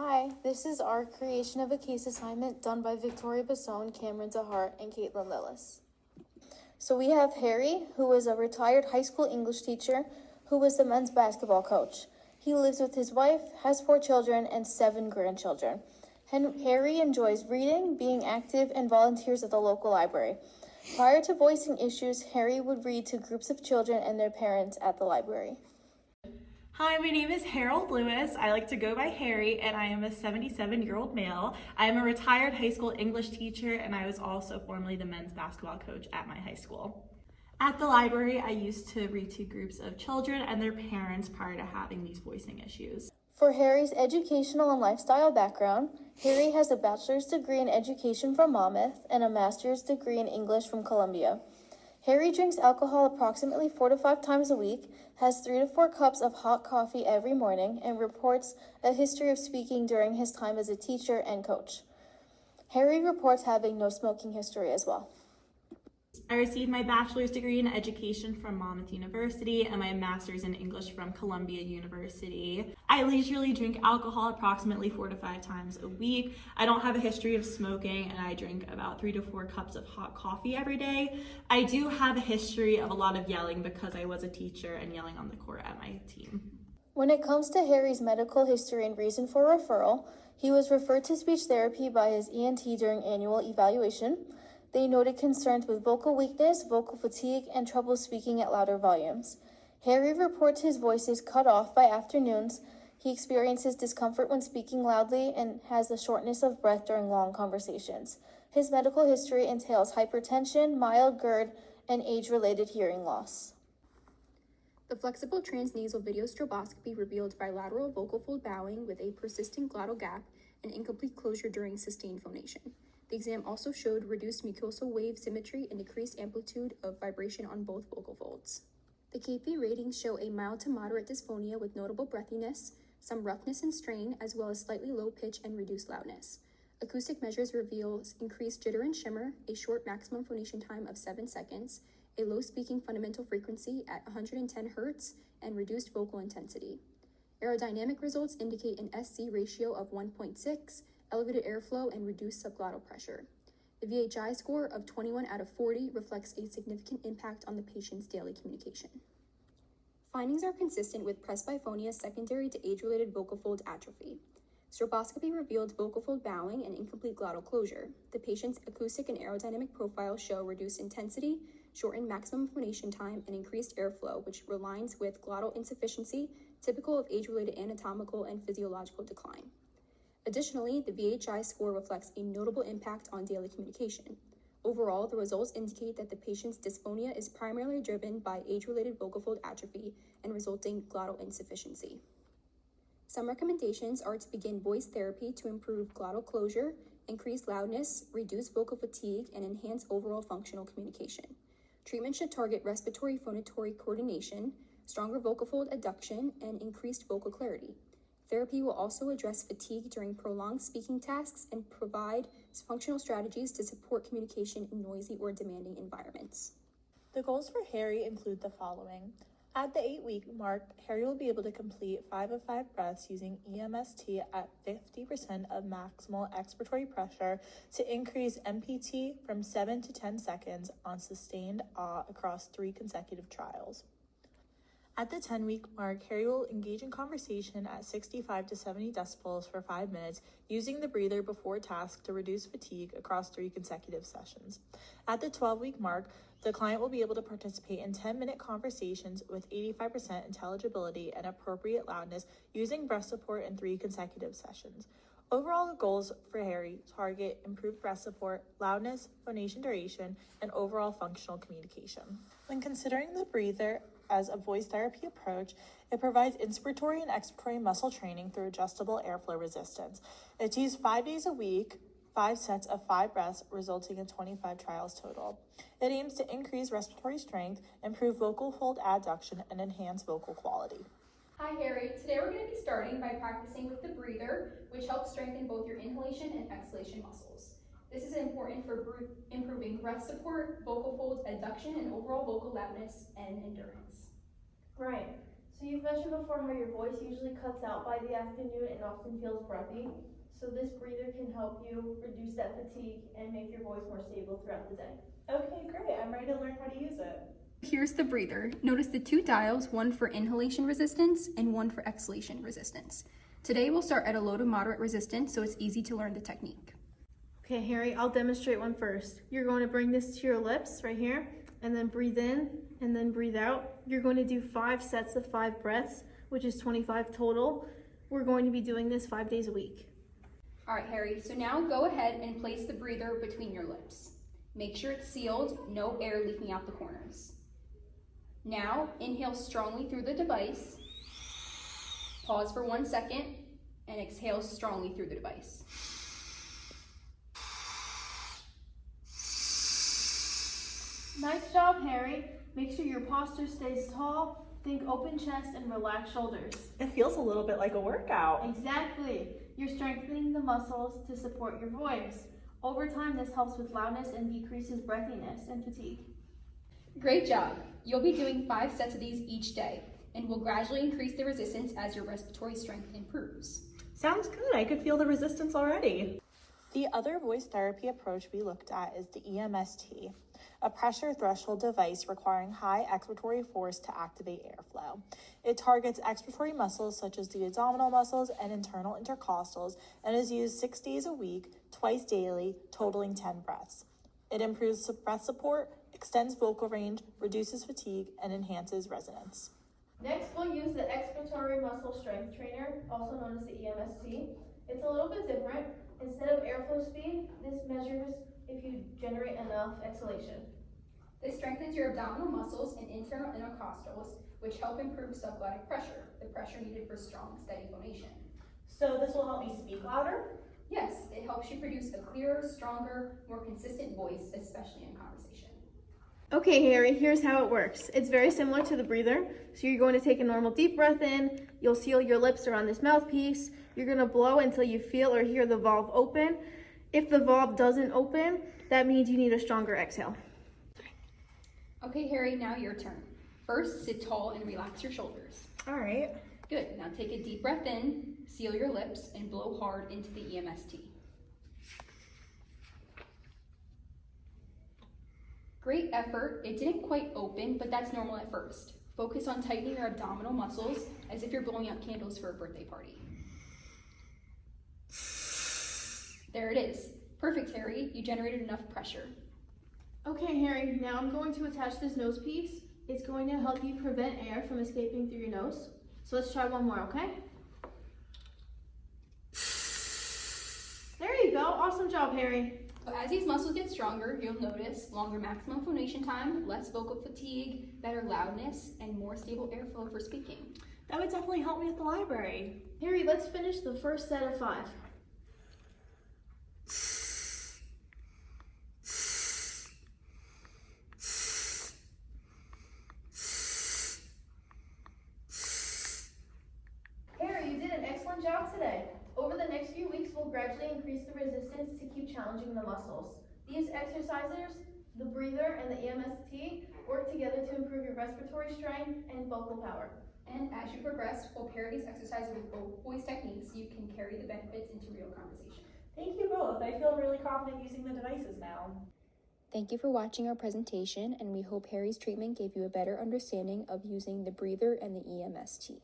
Hi, this is our creation of a case assignment done by Victoria Basone, Cameron Zahart, and Caitlin Lillis. So we have Harry, who is a retired high school English teacher who was the men's basketball coach. He lives with his wife, has 4 children, and 7 grandchildren. Harry enjoys reading, being active, and volunteers at the local library. Prior to voicing issues, Harry would read to groups of children and their parents at the library. Hi, my name is Harold Lewis. I like to go by Harry, and I am a 77-year-old male. I am a retired high school English teacher, and I was also formerly the men's basketball coach at my high school. At the library, I used to read to groups of children and their parents prior to having these voicing issues. For Harry's educational and lifestyle background, Harry has a bachelor's degree in education from Monmouth and a master's degree in English from Columbia. Harry drinks alcohol approximately 4 to 5 times a week, has 3 to 4 cups of hot coffee every morning, and reports a history of speaking during his time as a teacher and coach. Harry reports having no smoking history as well. I received my bachelor's degree in education from Monmouth University and my master's in English from Columbia University. I leisurely drink alcohol approximately 4 to 5 times a week. I don't have a history of smoking, and I drink about 3 to 4 cups of hot coffee every day. I do have a history of a lot of yelling because I was a teacher and yelling on the court at my team. When it comes to Harry's medical history and reason for referral, he was referred to speech therapy by his ENT during annual evaluation. They noted concerns with vocal weakness, vocal fatigue, and trouble speaking at louder volumes. Harry reports his voice is cut off by afternoons. He experiences discomfort when speaking loudly and has the shortness of breath during long conversations. His medical history entails hypertension, mild GERD, and age-related hearing loss. The flexible transnasal video stroboscopy revealed bilateral vocal fold bowing with a persistent glottal gap and incomplete closure during sustained phonation. The exam also showed reduced mucosal wave symmetry and decreased amplitude of vibration on both vocal folds. The KP ratings show a mild to moderate dysphonia with notable breathiness, some roughness and strain, as well as slightly low pitch and reduced loudness. Acoustic measures reveal increased jitter and shimmer, a short maximum phonation time of 7 seconds, a low speaking fundamental frequency at 110 Hz, and reduced vocal intensity. Aerodynamic results indicate an SC ratio of 1.6, elevated airflow, and reduced subglottal pressure. The VHI score of 21 out of 40 reflects a significant impact on the patient's daily communication. Findings are consistent with presbyphonia secondary to age-related vocal fold atrophy. Stroboscopy revealed vocal fold bowing and incomplete glottal closure. The patient's acoustic and aerodynamic profiles show reduced intensity, shortened maximum phonation time, and increased airflow, which aligns with glottal insufficiency, typical of age-related anatomical and physiological decline. Additionally, the VHI score reflects a notable impact on daily communication. Overall, the results indicate that the patient's dysphonia is primarily driven by age-related vocal fold atrophy and resulting glottal insufficiency. Some recommendations are to begin voice therapy to improve glottal closure, increase loudness, reduce vocal fatigue, and enhance overall functional communication. Treatment should target respiratory phonatory coordination, stronger vocal fold adduction, and increased vocal clarity. Therapy will also address fatigue during prolonged speaking tasks and provide functional strategies to support communication in noisy or demanding environments. The goals for Harry include the following. At the 8-week mark, Harry will be able to complete 5 of 5 breaths using EMST at 50% of maximal expiratory pressure to increase MPT from 7 to 10 seconds on sustained ah across 3 consecutive trials. At the 10-week mark, Harry will engage in conversation at 65 to 70 decibels for 5 minutes using the breather before task to reduce fatigue across 3 consecutive sessions. At the 12-week mark, the client will be able to participate in 10-minute conversations with 85% intelligibility and appropriate loudness using breath support in 3 consecutive sessions. Overall goals for Harry target improved breath support, loudness, phonation duration, and overall functional communication. When considering the breather as a voice therapy approach, it provides inspiratory and expiratory muscle training through adjustable airflow resistance. It's used 5 days a week, 5 sets of 5 breaths, resulting in 25 trials total. It aims to increase respiratory strength, improve vocal fold adduction, and enhance vocal quality. Hi Harry, today we're going to be starting by practicing with the breather, which helps strengthen both your inhalation and exhalation muscles. This is important for improving breath support, vocal fold adduction, and overall vocal loudness and endurance. Right, So you've mentioned before how your voice usually cuts out by the afternoon and often feels breathy. So this breather can help you reduce that fatigue and make your voice more stable throughout the day. Okay, great. I'm ready to learn how to use it. Here's the breather. Notice the two dials, one for inhalation resistance and one for exhalation resistance. Today we'll start at a low to moderate resistance so it's easy to learn the technique. Okay, Harry, I'll demonstrate one first. You're going to bring this to your lips right here, and then breathe in and then breathe out. You're going to do 5 sets of 5 breaths, which is 25 total. We're going to be doing this 5 days a week. All right, Harry, so now go ahead and place the breather between your lips. Make sure it's sealed, no air leaking out the corners. Now, inhale strongly through the device. Pause for 1 second and exhale strongly through the device. Nice job, Harry. Make sure your posture stays tall. Think open chest and relaxed shoulders. It feels a little bit like a workout. Exactly. You're strengthening the muscles to support your voice. Over time, this helps with loudness and decreases breathiness and fatigue. Great job. You'll be doing 5 sets of these each day and will gradually increase the resistance as your respiratory strength improves. Sounds good. I could feel the resistance already. The other voice therapy approach we looked at is the EMST, a pressure threshold device requiring high expiratory force to activate airflow. It targets expiratory muscles such as the abdominal muscles and internal intercostals and is used 6 days a week, twice daily, totaling 10 breaths. It improves breath support, extends vocal range, reduces fatigue, and enhances resonance. Next, we'll use the expiratory muscle strength trainer, also known as the EMST. It's a little bit different. Instead of airflow speed, this measures if you generate enough exhalation. This strengthens your abdominal muscles and internal intercostals, which help improve subglottic pressure, the pressure needed for strong, steady phonation. So this will help me speak louder? Yes, it helps you produce a clearer, stronger, more consistent voice, especially in conversation. Okay, Harry, here's how it works. It's very similar to the breather. So you're going to take a normal deep breath in. You'll seal your lips around this mouthpiece. You're going to blow until you feel or hear the valve open. If the valve doesn't open, that means you need a stronger exhale. Okay, Harry, now your turn. First, sit tall and relax your shoulders. All right. Good. Now take a deep breath in, seal your lips, and blow hard into the EMST. Great effort. It didn't quite open, but that's normal at first. Focus on tightening your abdominal muscles as if you're blowing out candles for a birthday party. There it is. Perfect, Harry. You generated enough pressure. Okay, Harry, now I'm going to attach this nose piece. It's going to help you prevent air from escaping through your nose. So let's try one more, okay? There you go. Awesome job, Harry. So as these muscles get stronger, you'll notice longer maximum phonation time, less vocal fatigue, better loudness, and more stable airflow for speaking. That would definitely help me at the library. Harry, let's finish the first set of 5. Harry, you did an excellent job today. Over the next few weeks, we'll gradually increase the resistance to keep challenging the muscles. These exercises, the breather and the EMST, work together to improve your respiratory strength and vocal power. And as you progress, we'll pair these exercises with voice techniques so you can carry the benefits into real conversation. Thank you both. I feel really confident using the devices now. Thank you for watching our presentation, and we hope Harry's treatment gave you a better understanding of using the breather and the EMST.